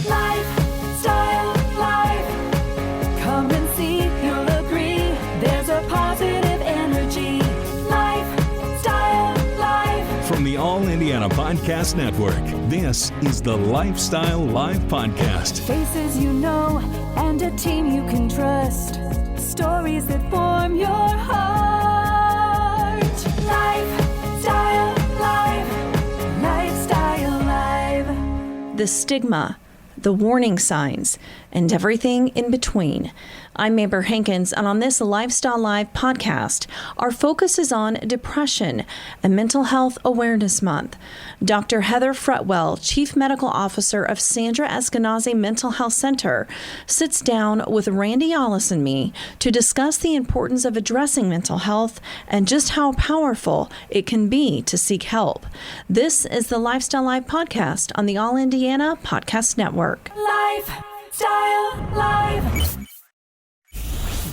Lifestyle Live. Come and see, you'll agree. There's a positive energy. Lifestyle Live. From the All Indiana Podcast Network, this is the Lifestyle Live Podcast. Faces you know and a team you can trust. Stories that form your heart. Lifestyle Live. Lifestyle Live. The stigma, the warning signs, and everything in between. I'm Amber Hankins, and on this Lifestyle Live podcast, our focus is on depression and Mental Health Awareness Month. Dr. Heather Fretwell, Chief Medical Officer of Sandra Eskenazi Mental Health Center, sits down with Randy Ollis and me to discuss the importance of addressing mental health and just how powerful it can be to seek help. This is the Lifestyle Live podcast on the All Indiana Podcast Network. Lifestyle Live.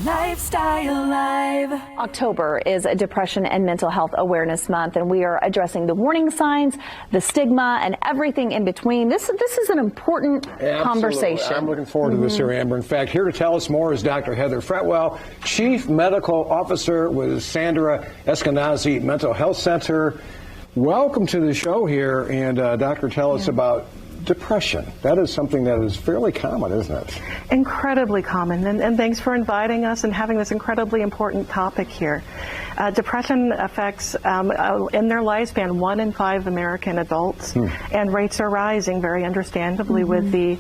Lifestyle Live. October is Depression and Mental Health Awareness Month, and we are addressing the warning signs, the stigma, and everything in between. This is an important conversation. I'm looking forward to this here, Amber. In fact, here to tell us more is Dr. Heather Fretwell, Chief Medical Officer with Sandra Eskenazi Mental Health Center. Welcome to the show here, and Doctor, tell us about depression. That is something that is fairly common, isn't it? Incredibly common, and thanks for inviting us and having this incredibly important topic here. Depression affects, in their lifespan, 1 in 5 American adults, and rates are rising very understandably with the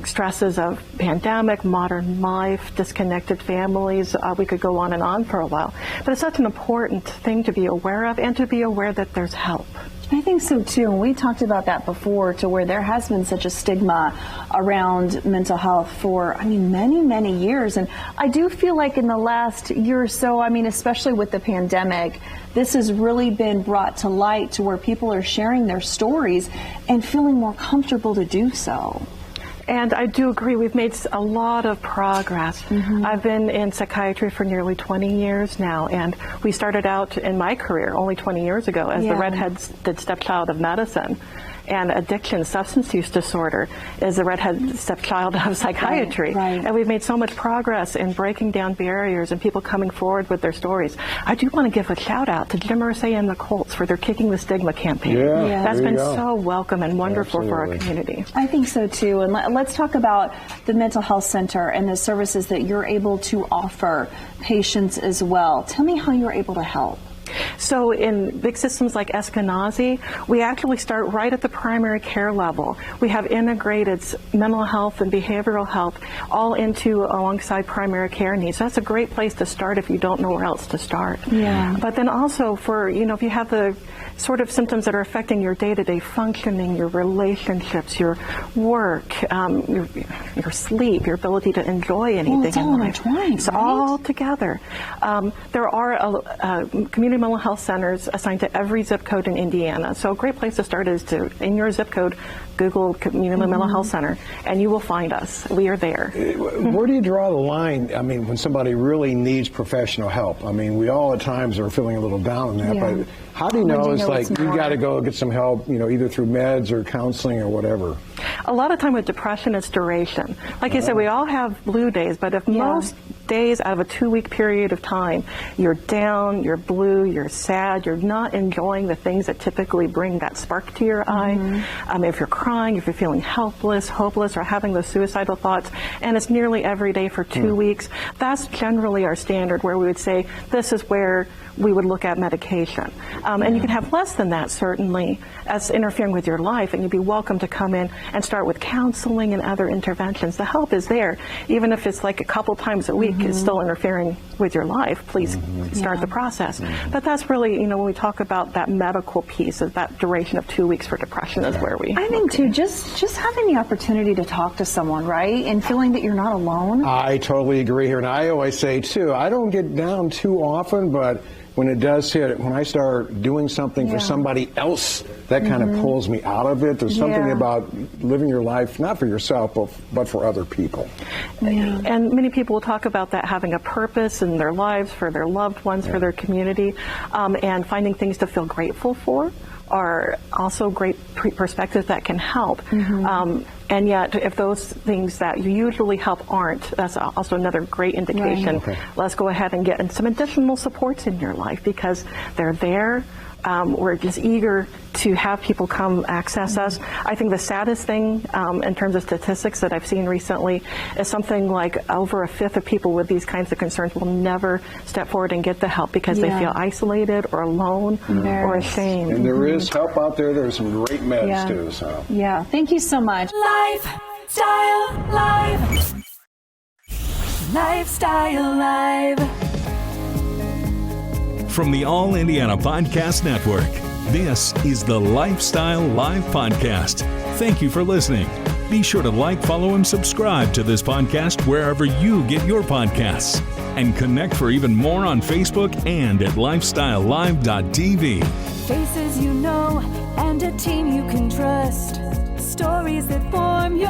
stresses of pandemic, modern life, disconnected families. We could go on for a while. But it's such an important thing to be aware of, and to be aware that there's help. I think so too, and we talked about that before, to where there has been such a stigma around mental health for, many, many years. And I do feel like in the last year or so, especially with the pandemic, this has really been brought to light to where people are sharing their stories and feeling more comfortable to do so. And I do agree, we've made a lot of progress. I've been in psychiatry for nearly 20 years now, and we started out in my career only 20 years ago as the redheaded stepchild of medicine. And addiction, substance use disorder, is the redhead stepchild of psychiatry. Right. And we've made so much progress in breaking down barriers and people coming forward with their stories. I do want to give a shout out to Jim Irsay and the Colts for their Kicking the Stigma campaign. That's been so welcome and wonderful for our community. I think so too. And let's talk about the Mental Health Center and the services that you're able to offer patients as well. Tell me how you're able to help. So in big systems like Eskenazi, we actually start right at the primary care level. We have integrated mental health and behavioral health all alongside primary care needs. So that's a great place to start if you don't know where else to start. But then also for, if you have the sort of symptoms that are affecting your day-to-day functioning, your relationships, your work, your sleep, your ability to enjoy anything in life. It's all together. There are community mental health centers assigned to every zip code in Indiana. So a great place to start is to, in your zip code, Google Community Mental Health Center, and you will find us. We are there. Where do you draw the line, when somebody really needs professional help? We all at times are feeling a little down on that, but how do you know it's like you got to go get some help, either through meds or counseling or whatever? A lot of time with depression, it's duration. Like you said, we all have blue days, but if most days out of a 2-week period of time, you're down, you're blue, you're sad, you're not enjoying the things that typically bring that spark to your eye. If you're crying, if you're feeling helpless, hopeless, or having those suicidal thoughts, and it's nearly every day for 2 weeks, that's generally our standard where we would say this is where we would look at medication. And you can have less than that, certainly, as interfering with your life, and you'd be welcome to come in and start with counseling and other interventions. The help is there. Even if it's like a couple times a week, it's still interfering with your life, please start the process. But that's really, when we talk about that medical piece of that duration of 2 weeks for depression is where we... I think, too, just having the opportunity to talk to someone, right, and feeling that you're not alone. I totally agree here, and I always say, too, I don't get down too often, but when it does hit, when I start doing something for somebody else, that kind of pulls me out of it. There's something about living your life, not for yourself, but for other people. And many people will talk about that, having a purpose in their lives, for their loved ones, for their community, and finding things to feel grateful for. are also great perspectives that can help. And yet, if those things that usually help aren't, that's also another great indication. Right. Okay. Let's go ahead and get some additional supports in your life, because they're there. We're just eager to have people come access us. I think the saddest thing in terms of statistics that I've seen recently is something like over a fifth of people with these kinds of concerns will never step forward and get the help because they feel isolated or alone or ashamed. And there is help out there. There's some great meds too. So Yeah, thank you so much. Lifestyle Live. Lifestyle Live. From the All Indiana Podcast Network, this is the Lifestyle Live Podcast. Thank you for listening. Be sure to like, follow, and subscribe to this podcast wherever you get your podcasts. And connect for even more on Facebook and at lifestylelive.tv. Faces you know and a team you can trust. Stories that form your